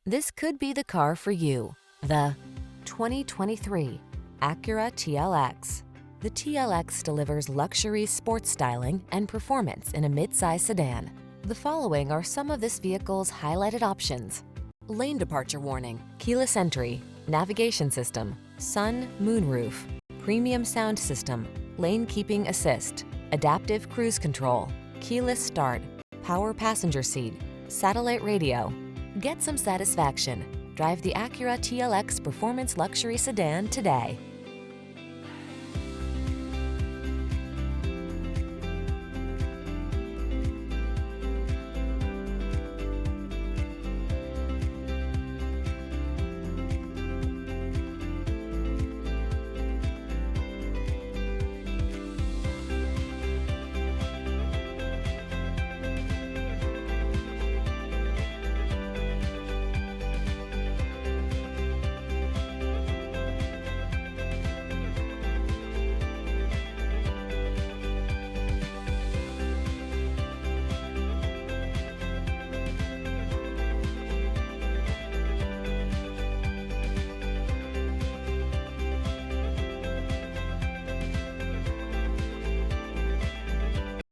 This could be the car for you. The 2023 Acura TLX. The TLX delivers luxury sports styling and performance in a midsize sedan. The following are some of this vehicle's highlighted options: lane departure warning, keyless entry, navigation system, sun, moonroof, premium sound system, lane keeping assist, adaptive cruise control, keyless start, power passenger seat, satellite radio. Get some satisfaction. Drive the Acura TLX Performance Luxury Sedan today.